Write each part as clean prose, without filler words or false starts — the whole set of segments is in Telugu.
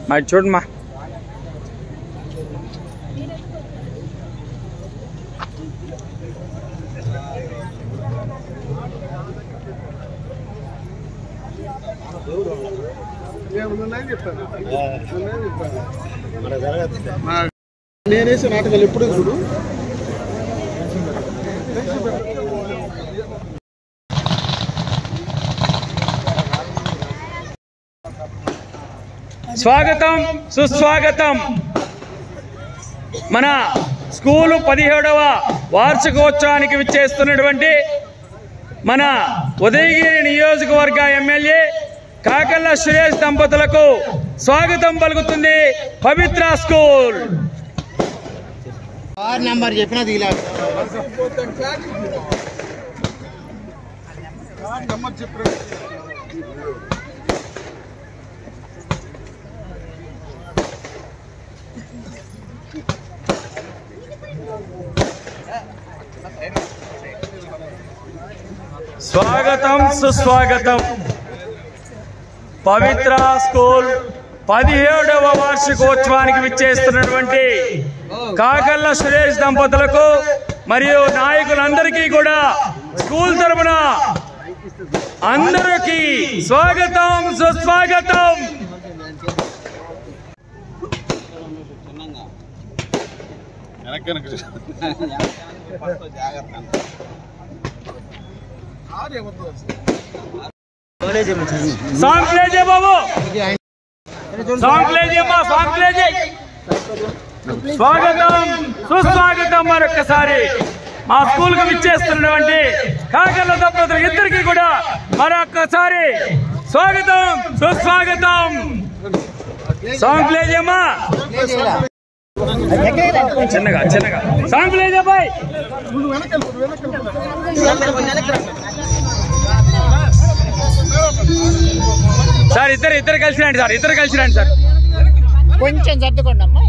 మరి చూడమ్మా. నేనేసి నాటకాలు ఎప్పుడు చూడు. స్వాగతం సుస్వాగతం. మన స్కూలు 17వ వార్షికోత్సవానికి విచ్చేస్తున్నటువంటి మన ఉదయగిరి నియోజకవర్గ ఎమ్మెల్యే కాకళ్ళ సురేష్ దంపతులకు స్వాగతం పలుకుతుంది పవిత్ర స్కూల్. నెంబర్ చెప్పినా స్వాగతం సుస్వాగతం. పవిత్ర స్కూల్ 17వ వార్షికోత్సవానికి విచ్చేస్తున్నటువంటి కాకళ్ళ సురేష్ దంపతులకు మరియు నాయకులందరికీ కూడా స్కూల్ తరపున అందరికీ స్వాగతం సుస్వాగతం. సాంగ్ ప్లే చేయ బాబు, సాంగ్ ప్లే చేయమ్మా, సాంగ్ ప్లే చేయి. స్వాగతం సుస్వాగతం. మరొక్కసారి మా స్కూల్ కు విచ్చేస్తున్నటువంటి కాకళ్ళ దంపతులు ఇద్దరికి కూడా మరొక్కసారి స్వాగతం సుస్వాగతం. సాంగ్ ప్లే చేయమ్మా, చిన్నగా చిన్నగా సాంగ్ ప్లే చేయబాయ్. సార్ ఇద్దరు కలిసి రండి సార్, ఇద్దరు కలిసి రండి సార్. కొంచెం సర్దుకోండి అమ్మా.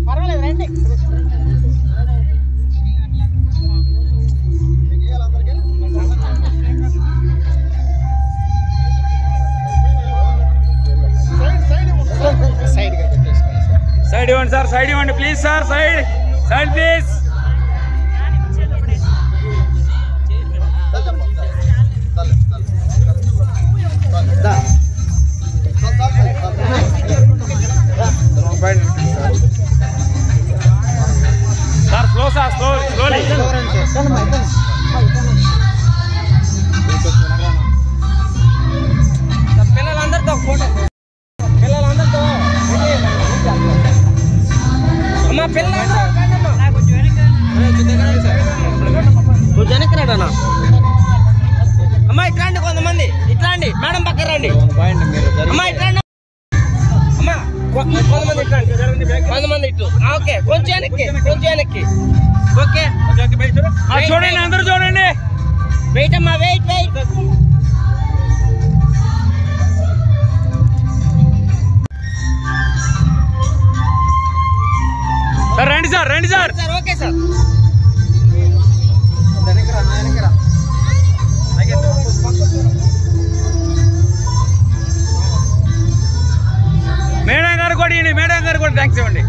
పర్వాలేదు రండి. సైడ్ ఇవ్వండి సార్, సైడ్ ఇవ్వండి please sir, side side please. Sir slow sir, slowly. పిల్లలందరితో ఫోటో, పిల్లలందరితో అమ్మా, పిల్లలందరూ కొంచెం వెనక్కి రండి అన్న. అమ్మా ఇట్లాండి, కొంతమంది ఇట్లాండి, మేడం పక్కన రండి. అమ్మా ఇట్లాండి అమ్మా, కొంతమంది ఇట్లాండి, కొంతమంది ఇట్లు. ఓకే, కొంచెం వెనక్కి, కొంచెం వెనక్కి. ఓకే చూడండి, అందరూ చూడండి. వెయిట్ అమ్మా, వెయిట్ వెయిట్. సార్ రండి సార్, రండి సార్. Okay sir. మేడం గారు కూడా ఇవ్వండి, మేడం గారు కూడా థ్యాంక్స్ ఇవ్వండి.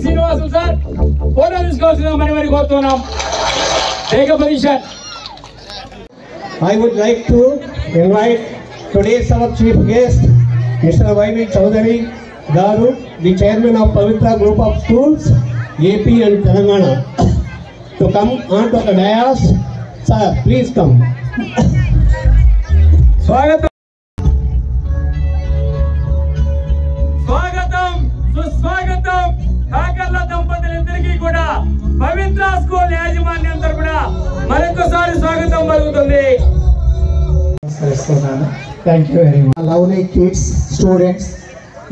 శ్రీనివాసులు సార్ ఫోటో తీసుకోవాల్సిందిగా మరి కోరుతున్నాం. Take a position. I would like to invite today's our chief guest, Mr. Y.V. Chaudhary Garu, the chairman of Pavitra Group of Schools, AP and Telangana, to come onto the dais. Sir, please come. స్వాగతం స్వాగతం సుస్వాగతం. కాకర్ల దంపతులిద్దరికీ కూడా పవిత్ర స్కూల్ యాజమాన్యం తరపున మరొకసారి స్వాగతం పలుకుతుంది. Thank you very much. Lovely kids, students,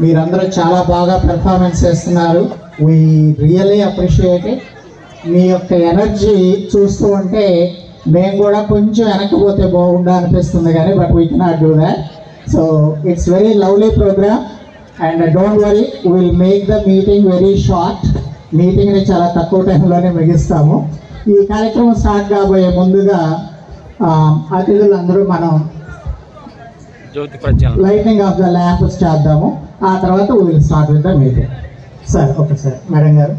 మీరందరూ చాలా బాగా పెర్ఫార్మెన్స్ చేస్తున్నారు. We really appreciate it. మీ యొక్క ఎనర్జీ చూస్తూ ఉంటే మేము కూడా కొంచెం వెనకపోతే బాగుండా అనిపిస్తుంది కానీ but we cannot do that. So it's very lovely programme and don't worry, will make the meeting very short. మీటింగ్ని చాలా తక్కువ టైంలోనే ముగిస్తాము. ఈ కార్యక్రమం స్టార్ట్ కాబోయే ముందుగా అతిథులందరూ మనం లైటింగ్ ఆఫ్ ద ల్యాంప్స్ చేద్దాము. ఆ తర్వాత will start with the meeting. Sir ఒకసారి మేడం గారు.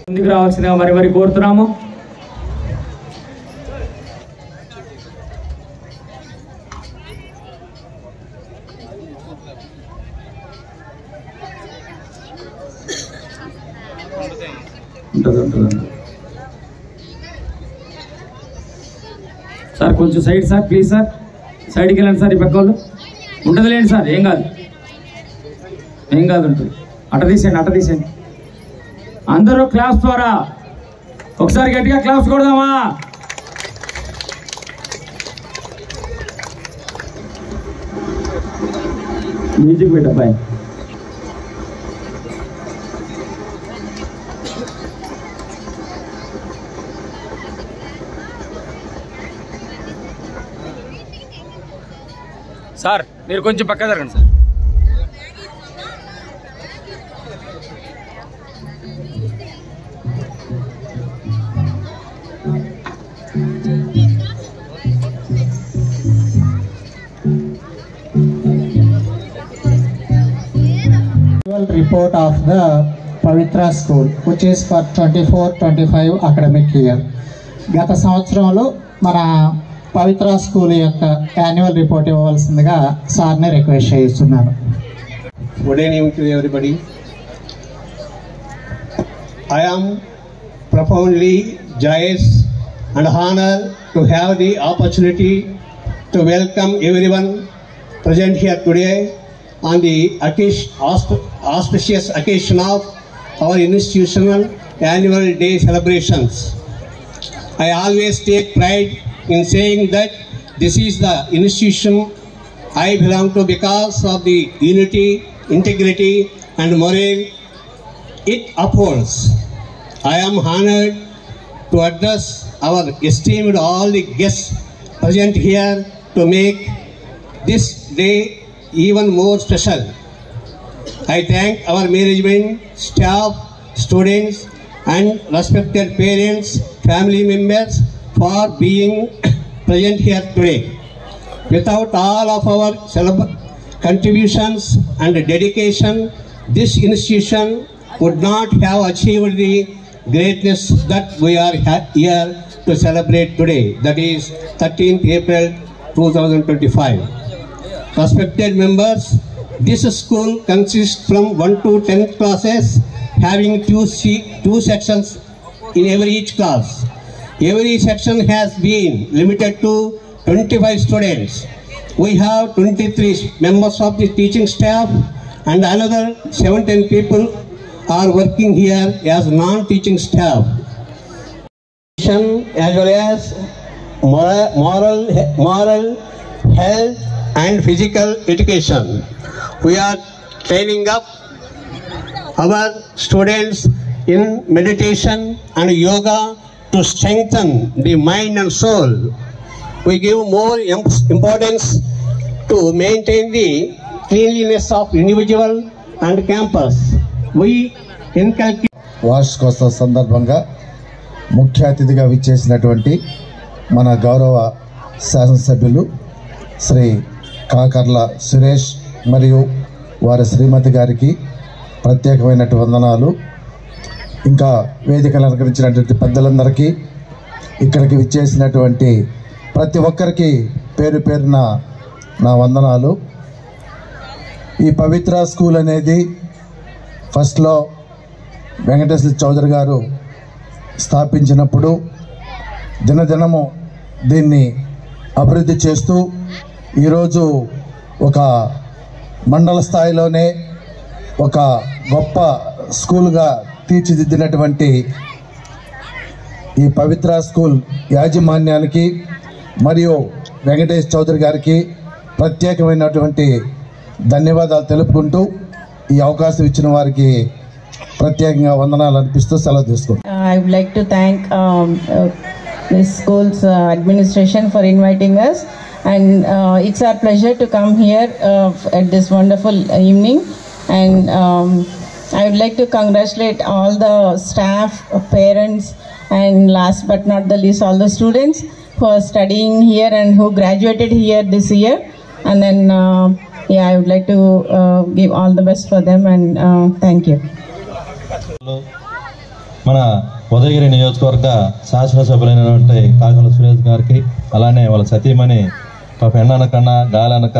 ముందుకు రావాల్సిందిగా మరి కోరుతున్నాము. సార్ కొంచెం సైడ్ సార్, ప్లీజ్ సార్, సైడ్కి వెళ్ళండి సార్. ఈ పక్క వాళ్ళు ఉంటుంది లేండి సార్, ఏం కాదు ఉంటుంది. అట్ట తీసేయండి. అందరూ క్లాస్ ద్వారా ఒకసారి గట్టిగా క్లాస్ కొడదామా? మ్యూజిక్ పెట్టబ్బాయి. సార్ మీరు కొంచెం పక్క జరగండి sir. Report of the Pavitra School, which is for 24-25 academic year. గత సంవత్సరంలో మన పవిత్ర స్కూల్ యొక్క యాన్యువల్ రిపోర్ట్ ఇవ్వవలసిందిగా సార్ని రిక్వెస్ట్ చేస్తున్నాను. Good evening to everybody. I am profoundly joyous and honored to have the opportunity to welcome everyone present here today on the auspicious occasion of our institutional annual day celebrations. I always take pride in saying that this is the institution I belong to because of the unity, integrity and morale it upholds. I am honored to address our esteemed all the guests present here to make this day even more special. I thank our management, staff, students and respected parents, family members for being present here today. Without all of our contributions and dedication, this institution would not have achieved the greatness that we are here to celebrate today, that is 13th April 2025. Respected members, this school consists from 1 to 10th classes, having two sections in each class. Every section has been limited to 25 students. We have 23 members of the teaching staff and another 17 people are working here as non-teaching staff. As well as moral, health and physical education. We are training up our students in meditation and yoga to strengthen the mind and soul. We give more importance to maintain the cleanliness of individual and campus. We inculcate వార్షికోత్సవ సందర్భంగా ముఖ్య అతిథిగా విచ్చేసినటువంటి మన గౌరవ శాసనసభ్యులు శ్రీ కాకర్ల సురేష్ మరియు వారి శ్రీమతి గారికి ప్రత్యేకమైనటువంటి వందనాలు. ఇంకా వేదికలు అలంకరించినటువంటి పెద్దలందరికీ, ఇక్కడికి విచ్చేసినటువంటి ప్రతి ఒక్కరికి పేరు పేరున నా వందనాలు. ఈ పవిత్ర స్కూల్ అనేది ఫస్ట్లో వెంకటేశ్వర చౌదరి గారు స్థాపించినప్పుడు దినదినము దీన్ని అభివృద్ధి చేస్తూ ఈరోజు ఒక మండల స్థాయిలోనే ఒక గొప్ప స్కూల్గా తీర్చిదిద్దినటువంటి ఈ పవిత్ర స్కూల్ యాజమాన్యానికి మరియు వెంకటేష్ చౌదరి గారికి ప్రత్యేకమైనటువంటి ధన్యవాదాలు తెలుపుకుంటూ ఈ అవకాశం ఇచ్చిన వారికి ప్రత్యేకంగా వందనాలు అర్పిస్తూ సెలవు తీసుకుంటాం. I would like to thank this school's administration for inviting us, and it's our pleasure to come here at this wonderful evening, and I would like to congratulate all the staff, parents, and last but not the least all the students who are studying here and who graduated here this year, and then I would like to give all the best for them, and thank you. మన ఉదయగిరి నియోజకవర్గ శాసనసభ్యులైనటువంటి కాకర్ల సురేష్ గారికి, అలానే వాళ్ళ సతీమణి పాప ఎండనకన్నా గాలనక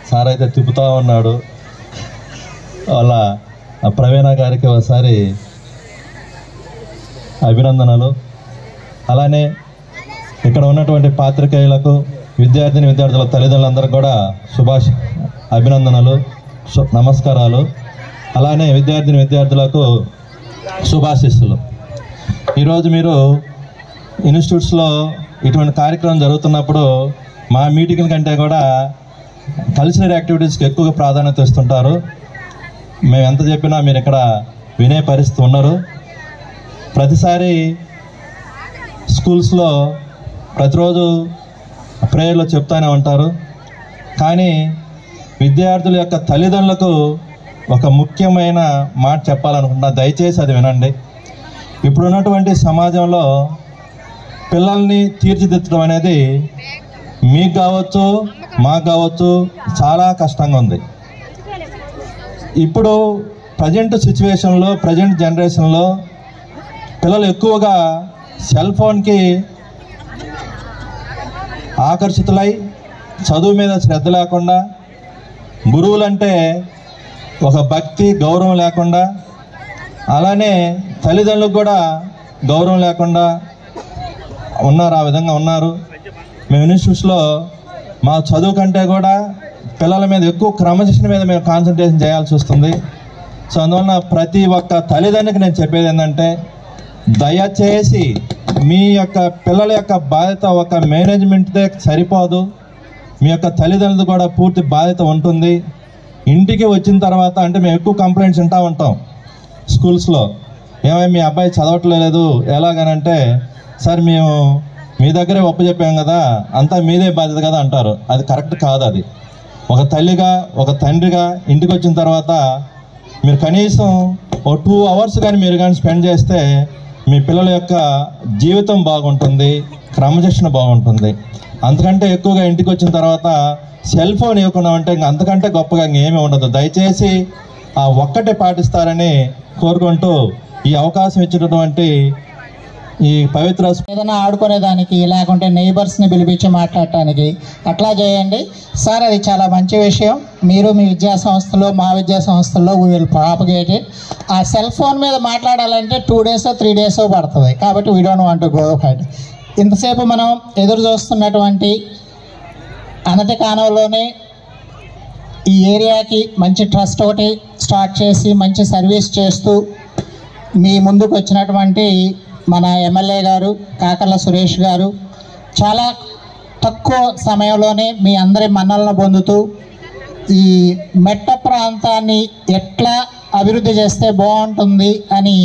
సార్ అయితే తిప్పుతూ ఉన్నాడు, వాళ్ళ ప్రవీణ గారికి ఒకసారి అభినందనలు. అలానే ఇక్కడ ఉన్నటువంటి పాత్రికేయులకు, విద్యార్థుల తల్లిదండ్రులందరికీ కూడా అభినందనలు, నమస్కారాలు. అలానే విద్యార్థులకు శుభాశీస్సులు. ఈరోజు మీరు ఇన్స్టిట్యూట్స్లో ఇటువంటి కార్యక్రమం జరుగుతున్నప్పుడు మా మీటింగ్ల కంటే కూడా కల్చరల్ యాక్టివిటీస్కి ఎక్కువగా ప్రాధాన్యత ఇస్తుంటారు. మేము ఎంత చెప్పినా మీరు ఇక్కడ వినే పరిస్థితి ఉన్నారు. ప్రతిసారి స్కూల్స్లో ప్రతిరోజు ప్రేయర్లో చెప్తూనే ఉంటారు. కానీ విద్యార్థుల యొక్క తల్లిదండ్రులకు ఒక ముఖ్యమైన మాట చెప్పాలనుకుంటున్నా, దయచేసి అది వినండి. ఇప్పుడున్నటువంటి సమాజంలో పిల్లల్ని తీర్చిదిద్దడం అనేది మీకు కావచ్చు, మాకు కావచ్చు, చాలా కష్టంగా ఉంది. ఇప్పుడు ప్రజెంట్ సిచ్యువేషన్లో, ప్రజెంట్ జనరేషన్లో పిల్లలు ఎక్కువగా సెల్ ఫోన్కి ఆకర్షితులై చదువు మీద శ్రద్ధ లేకుండా, గురువులంటే ఒక భక్తి గౌరవం లేకుండా, అలానే తల్లిదండ్రులకు కూడా గౌరవం లేకుండా ఉన్నారు. ఆ విధంగా ఉన్నారు. మేము ఇన్స్టిట్యూట్స్లో మా చదువు కంటే కూడా పిల్లల మీద ఎక్కువ క్రమశిక్షణ మీద మేము కాన్సన్ట్రేషన్ చేయాల్సి వస్తుంది. సో అందువలన ప్రతి ఒక్క తల్లిదండ్రులకు నేను చెప్పేది ఏంటంటే, దయచేసి మీ యొక్క పిల్లల యొక్క బాధ్యత ఒక మేనేజ్మెంట్దే సరిపోదు, మీ యొక్క తల్లిదండ్రులు కూడా పూర్తి బాధ్యత ఉంటుంది. ఇంటికి వచ్చిన తర్వాత అంటే మేము ఎక్కువ కంప్లైంట్స్ వింటూ ఉంటాం స్కూల్స్లో, ఏమైనా మీ అబ్బాయి చదవట్లేదు ఎలాగనంటే, సార్ మేము మీ దగ్గరే ఒప్పచెప్పాం కదా, అంతా మీదే బాధ్యత కదా అంటారు. అది కరెక్ట్ కాదు. అది ఒక తల్లిగా, ఒక తండ్రిగా ఇంటికి వచ్చిన తర్వాత మీరు కనీసం ఒక 2 hours కానీ మీరు కానీ స్పెండ్ చేస్తే మీ పిల్లల యొక్క జీవితం బాగుంటుంది, క్రమశిక్షణ బాగుంటుంది. అంతకంటే ఎక్కువగా ఇంటికి వచ్చిన తర్వాత సెల్ ఫోన్ ఇవ్వకుండా ఉంటే ఇంకా అంతకంటే గొప్పగా ఇంకేమీ ఉండదు. దయచేసి ఆ ఒక్కటే పాటిస్తారని కోరుకుంటూ ఈ అవకాశం ఇచ్చినటువంటి ఈ పవిత్ర ఏదైనా ఆడుకునేదానికి, లేకుంటే నైబర్స్ని పిలిపించి మాట్లాడటానికి అట్లా చేయండి సార్. అది చాలా మంచి విషయం. మీరు మీ విద్యా సంస్థలో, మా విద్యా సంస్థల్లో వీ విల్ ప్రాపగేట్ ఇట్. ఆ సెల్ ఫోన్ మీద మాట్లాడాలంటే 2 days 3 days పడుతుంది. కాబట్టి we don't want to go head. ఇంతసేపు మనం ఎదురు చూస్తున్నటువంటి అనతి కాలంలోనే ఈ ఏరియాకి మంచి ట్రస్ట్ ఒకటి స్టార్ట్ చేసి మంచి సర్వీస్ చేస్తూ మీ ముందుకు వచ్చినటువంటి మన ఎమ్మెల్యే గారు కాకర్ల సురేష్ గారు చాలా తక్కువ సమయంలోనే మీ అందరి మన్నలను పొందుతూ ఈ మెట్ట ప్రాంతాన్ని ఎట్లా అభివృద్ధి చేస్తే బాగుంటుంది అని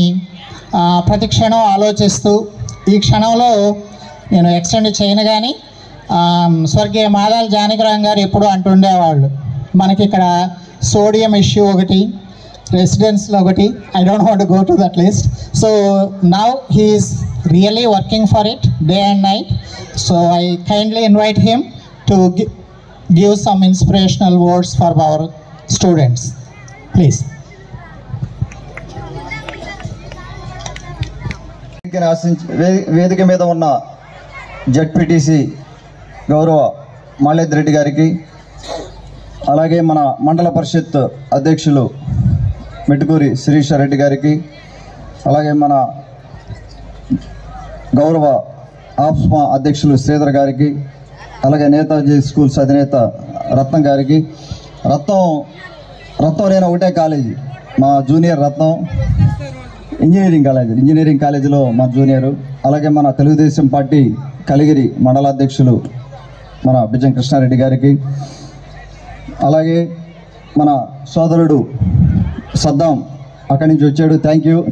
ప్రతి క్షణం ఆలోచిస్తూ, ఈ క్షణంలో నేను ఎక్స్టెండ్ చేయను కానీ స్వర్గీయ మాదాల జానకిరామ్ గారు ఎప్పుడు అంటుండేవాళ్ళు, మనకి ఇక్కడ సోడియం ఇష్యూ ఒకటి, రెసిడెన్స్లో ఒకటి, I don't want go to that list. So now he is really working for it day and night. So I kindly invite him to give some inspirational words for our students. Please. వేదిక మీద ఉన్న జెడ్పీటీసీ గౌరవ మాలేద్ రెడ్డి గారికి, అలాగే మన మండల పరిషత్ అధ్యక్షులు మెట్టుకూరి శిరీష రెడ్డి గారికి, అలాగే మన గౌరవ ఆప్స్మా అధ్యక్షులు శ్రీధర్ గారికి, అలాగే నేతాజీ స్కూల్స్ అధినేత రత్నం గారికి. రత్నం నేను ఒకటే కాలేజీ, మా జూనియర్ రత్నం ఇంజనీరింగ్ కాలేజీలో మా జూనియరు. అలాగే మన తెలుగుదేశం పార్టీ కలిగిరి మండలాధ్యక్షులు మన బిజం కృష్ణారెడ్డి గారికి, అలాగే మన సోదరుడు సద్దాం అక్కడి నుంచి వచ్చాడు.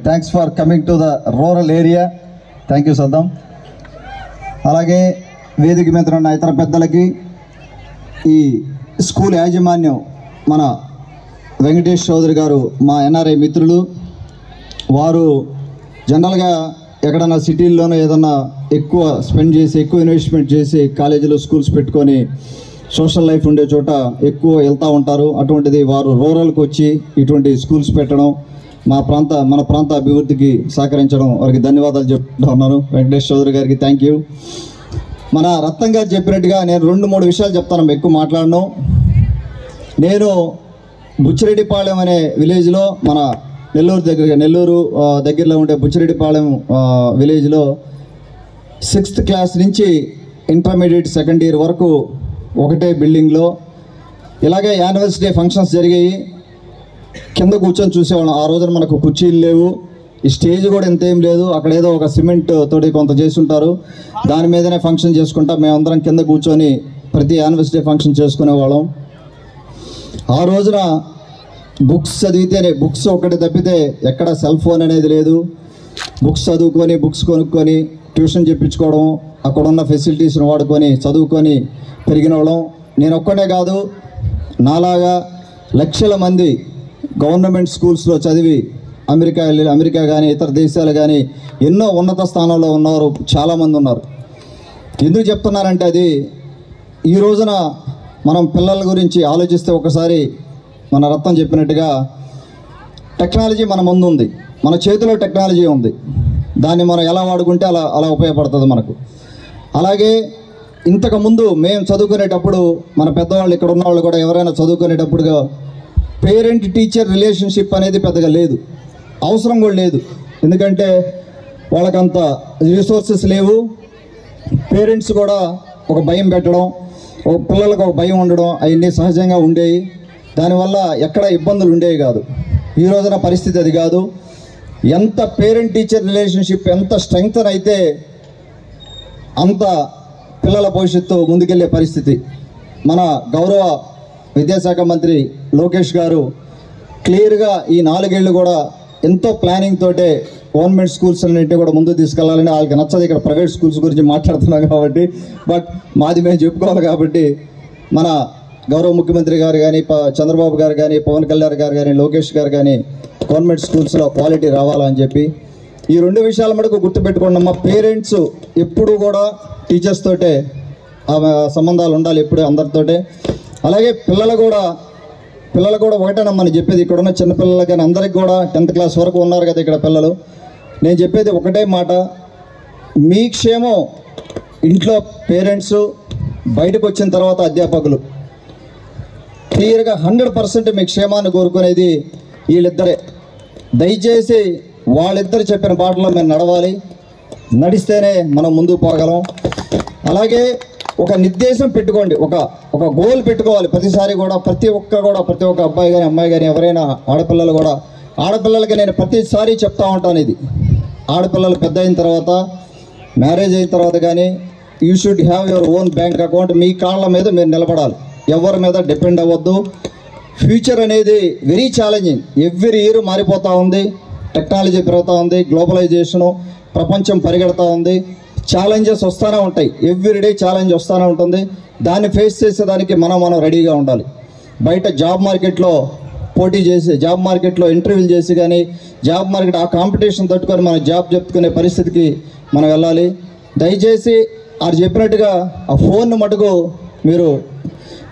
Thanks for coming to the rural area. Thank you Saddam. అలాగే వేదిక మీద ఉన్న ఇతర పెద్దలకి, ఈ స్కూల్ యాజమాన్యం మన వెంకటేష్ చౌదరి గారు మా ఎన్ఆర్ఐ మిత్రులు. వారు జనరల్గా ఎక్కడన్నా సిటీల్లోనూ ఏదన్నా ఎక్కువ స్పెండ్ చేసి, ఎక్కువ ఇన్వెస్ట్మెంట్ చేసి కాలేజీలో స్కూల్స్ పెట్టుకొని సోషల్ లైఫ్ ఉండే చోట ఎక్కువ వెళ్తూ ఉంటారు. అటువంటిది వారు రూరల్కి వచ్చి ఇటువంటి స్కూల్స్ పెట్టడం, మన ప్రాంత అభివృద్ధికి సహకరించడం, వారికి ధన్యవాదాలు చెప్తూ ఉన్నాను. వెంకటేష్ చౌదరి గారికి థ్యాంక్ యూ. మన రత్నం గారు చెప్పినట్టుగా నేను 2-3 విషయాలు చెప్తాను, ఎక్కువ మాట్లాడను. నేను బుచ్చిరెడ్డిపాళెం అనే విలేజ్లో, మన నెల్లూరు దగ్గరలో ఉండే బుచ్చిరెడ్డిపాళెం విలేజ్లో 6th క్లాస్ నుంచి ఇంటర్మీడియట్ సెకండ్ ఇయర్ వరకు ఒకటే బిల్డింగ్లో ఇలాగే యానివర్సరీ డే ఫంక్షన్స్ జరిగాయి. కింద కూర్చొని చూసేవాళ్ళం. ఆ రోజున మనకు కుర్చీలు లేవు, ఈ స్టేజ్ కూడా ఎంతేం లేదు. అక్కడ ఏదో ఒక సిమెంట్ తోటి కొంత చేసి ఉంటారు, దాని మీదనే ఫంక్షన్ చేసుకుంటా మేమందరం కింద కూర్చొని ప్రతి యానివర్సరీ డే ఫంక్షన్ చేసుకునేవాళ్ళం. ఆ రోజున బుక్స్ చదివితేనే, బుక్స్ ఒకటి తప్పితే ఎక్కడ సెల్ ఫోన్ అనేది లేదు. బుక్స్ చదువుకొని, బుక్స్ కొనుక్కొని ట్యూషన్ చెప్పించుకోవడం, అక్కడున్న ఫెసిలిటీస్ని వాడుకొని చదువుకొని పెరిగిన వాళ్ళం. నేను ఒక్కడే కాదు, నాలాగా లక్షల మంది గవర్నమెంట్ స్కూల్స్లో చదివి అమెరికా కానీ ఇతర దేశాలు కానీ ఎన్నో ఉన్నత స్థానంలో ఉన్నవారు చాలామంది ఉన్నారు. ఎందుకు చెప్తున్నారంటే, అది ఈ రోజున మనం పిల్లల గురించి ఆలోచిస్తే ఒకసారి మన రత్నం చెప్పినట్టుగా టెక్నాలజీ మన ముందు ఉంది, మన చేతిలో టెక్నాలజీ ఉంది. దాన్ని మనం ఎలా వాడుకుంటే అలా ఉపయోగపడుతుంది మనకు. అలాగే ఇంతకుముందు మేము చదువుకునేటప్పుడు, మన పెద్దవాళ్ళు ఇక్కడ ఉన్న వాళ్ళు కూడా ఎవరైనా చదువుకునేటప్పుడుగా పేరెంట్ టీచర్ రిలేషన్షిప్ అనేది పెద్దగా లేదు, అవసరం కూడా లేదు. ఎందుకంటే వాళ్ళకంత రిసోర్సెస్ లేవు. పేరెంట్స్ కూడా ఒక భయం పెట్టడం, ఒక పిల్లలకు ఒక భయం ఉండడం, అవన్నీ సహజంగా ఉండేవి. దానివల్ల ఎక్కడ ఇబ్బందులు ఉండేవి కాదు. ఈ రోజున పరిస్థితి అది కాదు. ఎంత పేరెంట్ టీచర్ రిలేషన్షిప్ ఎంత స్ట్రెంగ్తన్ అయితే అంత పిల్లల భవిష్యత్తు ముందుకెళ్లే పరిస్థితి. మన గౌరవ విద్యాశాఖ మంత్రి లోకేష్ గారు క్లియర్గా ఈ 4 ఏళ్ళు కూడా ఎంతో ప్లానింగ్ తోటే గవర్నమెంట్ స్కూల్స్ అన్నింటినీ కూడా ముందుకు తీసుకెళ్లాలని. వాళ్ళకి నచ్చదు ఇక్కడ ప్రైవేట్ స్కూల్స్ గురించి మాట్లాడుతున్నాం కాబట్టి, బట్ మాది మేము చెప్పుకోవాలి కాబట్టి మన గౌరవ ముఖ్యమంత్రి గారు కానీ, చంద్రబాబు గారు కానీ, పవన్ కళ్యాణ్ గారు కానీ, లోకేష్ గారు కానీ గవర్నమెంట్ స్కూల్స్లో క్వాలిటీ రావాలని చెప్పి ఈ 2 విషయాల మటుకు గుర్తుపెట్టుకోండి. మా పేరెంట్స్ ఎప్పుడు కూడా టీచర్స్ తోటే సంబంధాలు ఉండాలి, ఎప్పుడు అందరితోటే. అలాగే పిల్లలు కూడా ఒకటేనమ్మని చెప్పేది, ఇక్కడ ఉన్న చిన్నపిల్లలు కానీ అందరికి కూడా 10th క్లాస్ వరకు ఉన్నారు కదా ఇక్కడ పిల్లలు. నేను చెప్పేది ఒకటే మాట, మీ క్షేమం ఇంట్లో పేరెంట్స్, బయటకు వచ్చిన తర్వాత అధ్యాపకులు. క్లియర్గా 100% మీ క్షేమాన్ని కోరుకునేది వీళ్ళిద్దరే. దయచేసి వాళ్ళిద్దరు చెప్పిన బాటలో మేము నడవాలి, నడిస్తేనే మనం ముందుకు పోగలం. అలాగే ఒక నిర్దేశం పెట్టుకోండి, ఒక గోల్ పెట్టుకోవాలి ప్రతిసారి కూడా. ప్రతి ఒక్క అబ్బాయి కానీ అమ్మాయి కానీ ఎవరైనా ఆడపిల్లలు కూడా, ఆడపిల్లలకి నేను ప్రతిసారి చెప్తా ఉంటాను, ఇది ఆడపిల్లలు పెద్ద అయిన తర్వాత, మ్యారేజ్ అయిన తర్వాత కానీ you should have your own bank account. మీ కాళ్ళ మీద మీరు నిలబడాలి, ఎవరి మీద డిపెండ్ అవ్వద్దు. ఫ్యూచర్ అనేది వెరీ ఛాలెంజింగ్. ఎవ్రీ ఇయర్ మారిపోతూ ఉంది, టెక్నాలజీ పెరుగుతూ ఉంది, గ్లోబలైజేషను, ప్రపంచం పరిగెడతా ఉంది, ఛాలెంజెస్ వస్తూనే ఉంటాయి. ఎవ్రీడే ఛాలెంజ్ వస్తూనే ఉంటుంది. దాన్ని ఫేస్ చేసేదానికి మనం రెడీగా ఉండాలి. బయట జాబ్ మార్కెట్లో పోటీ చేసి, జాబ్ మార్కెట్లో ఇంటర్వ్యూలు చేసి కానీ, జాబ్ మార్కెట్ ఆ కాంపిటీషన్ తట్టుకొని మనం జాబ్ చెప్పుకునే పరిస్థితికి మనం వెళ్ళాలి. దయచేసి వారు చెప్పినట్టుగా ఆ ఫోన్ మటుకు మీరు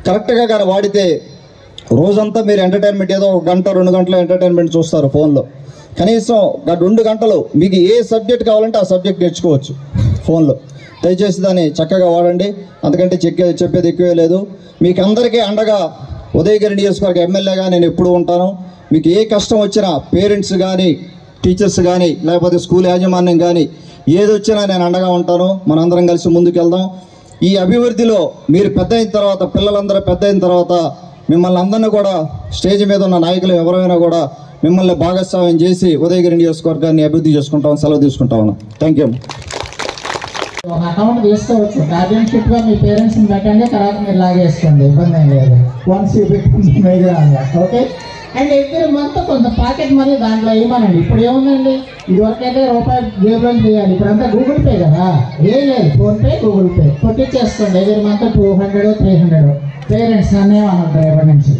కరెక్ట్గా కానీ వాడితే రోజంతా మీరు ఎంటర్టైన్మెంట్ ఏదో 1 గంట 2 గంటలు ఎంటర్టైన్మెంట్ చూస్తారు ఫోన్లో. కనీసం 2 గంటలు మీకు ఏ సబ్జెక్ట్ కావాలంటే ఆ సబ్జెక్ట్ నేర్చుకోవచ్చు ఫోన్లో. దయచేసి దాన్ని చక్కగా వాడండి. అందుకంటే చెప్పేది ఎక్కువే లేదు. మీకు అందరికీ అండగా ఉదయగిరి నియోజకవర్గ ఎమ్మెల్యేగా నేను ఎప్పుడు ఉంటాను. మీకు ఏ కష్టం వచ్చినా పేరెంట్స్ కానీ టీచర్స్ కానీ లేకపోతే స్కూల్ యాజమాన్యం కానీ ఏది వచ్చినా నేను అండగా ఉంటాను. మనందరం కలిసి ముందుకెళ్దాం. ఈ అభివృద్ధిలో మీరు పెద్ద అయిన తర్వాత, పిల్లలందరూ పెద్ద అయిన తర్వాత మిమ్మల్ని అందరినీ కూడా స్టేజ్ మీద ఉన్న నాయకులు ఎవరైనా కూడా మిమ్మల్ని భాగస్వామ్యం చేసి ఉదయగిరి నియోజకవర్గాన్ని అభివృద్ధి చేసుకుంటాం. సెలవు తీసుకుంటా ఉన్నాం. Thank you. ఒక అకౌంట్ తీసుకోవచ్చు. గార్డియన్షిప్గా మీ పేరెంట్స్ని పెట్టండి, తర్వాత మీరు లాగేసుకోండి, ఇబ్బంది ఏం లేదు. వన్స్ యూ పెట్టుకుంటుంది. ఓకే. అండ్ ఎవ్రీ మంత్ కొంత పాకెట్ మనీ దాంట్లో వేయమనండి. ఇప్పుడు ఏముందండి, ఇదివరకైతే రూపాయి జేబులో చేయాలి, ఇప్పుడంతా గూగుల్ పే కదా. ఏం లేదు, ఫోన్పే గూగుల్ పే కొట్టించేసుకోండి. ఎవ్రీ మంత్ 200 300 పేరెంట్స్ అన్నేమన్నారు రేపటి నుంచి.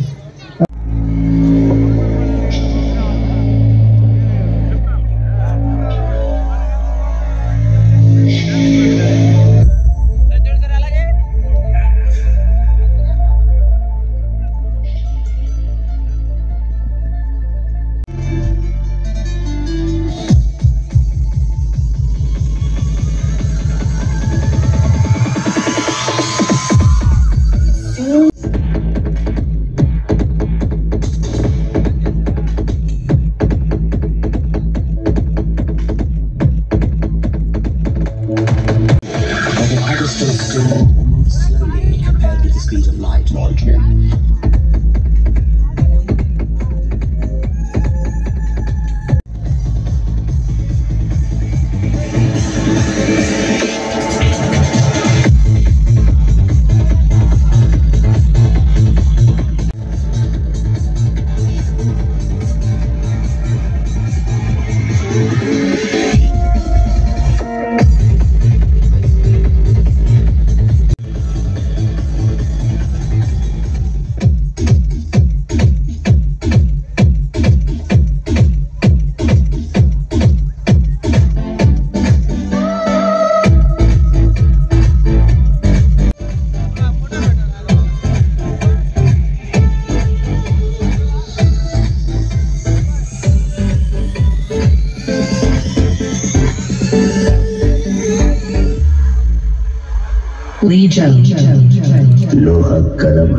లోహ కదమ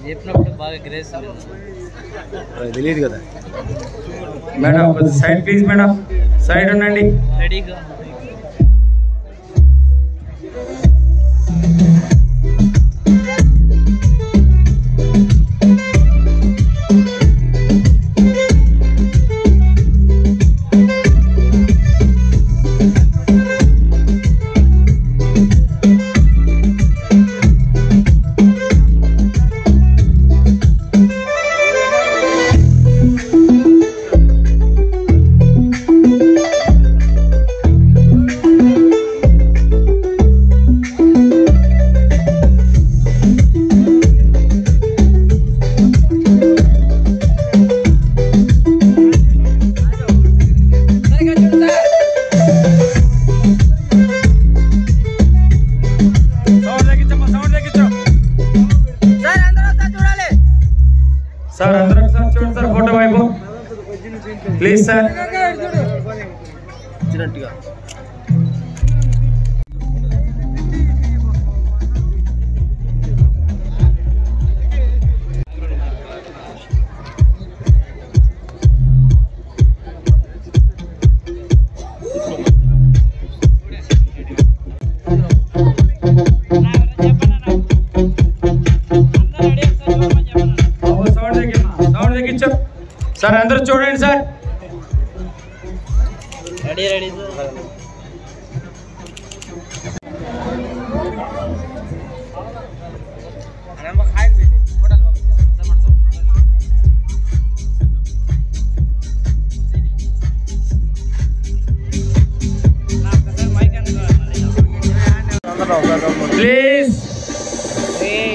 చెప్పినప్పుడు బాగా గ్రేస్ తెలియదు కదా madam. Side please madam, side ఉండండి. రెడీగా సార్ అందరూ ఒకసారి చూడండి సార్ ఫోటో వైపు ప్లీజ్ సార్. ఇచ్చినట్టుగా సార్ అందరూ చూడండి sir. Ready ready please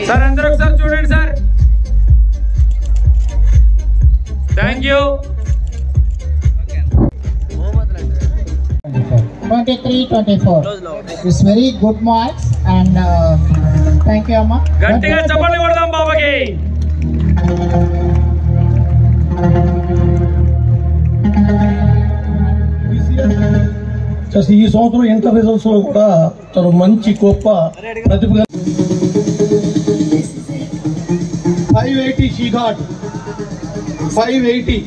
sir అందరూ ఒకసారి చూడండి sir. Thank you. 23-24. It's very good marks and thank you, Amma. గట్టిగా చప్పట్లు కొడదాం బాబాకి. ఈ సంవత్సరం ఇంటర్ రిజల్ట్స్ లో కూడా చాలా మంచి గొప్ప ప్రతిభ 580 she got 580.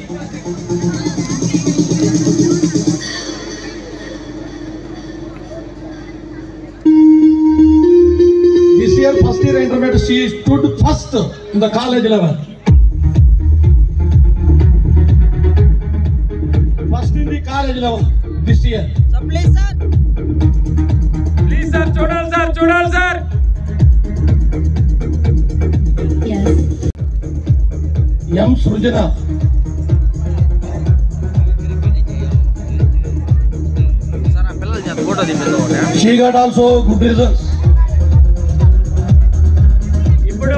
This year first year intermediate she stood first in the college level. First in the college level this year. Please sir. Please sir చూడాలి సార్, చూడాలి sir. M. Srujana. She got also good results. ఇప్పుడు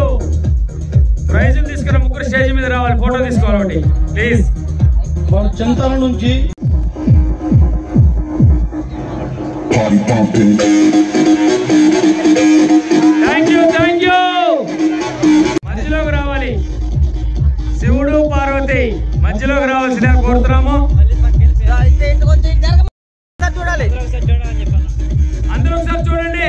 ప్రైజులు తీసుకున్న ముగ్గురు స్టేజ్ మీద రావాలి, ఫోటో తీసుకోవాలి ఒకటి ప్లీజ్. వాళ్ళ చింతల నుంచి థ్యాంక్ యూ, థ్యాంక్ యూ. మధ్యలోకి రావాలి శివుడు పార్వతి, మధ్యలోకి రావాల్సిందిగా కోరుతున్నాము. చూడాలి అందరూ ఒకసారి చూడండి.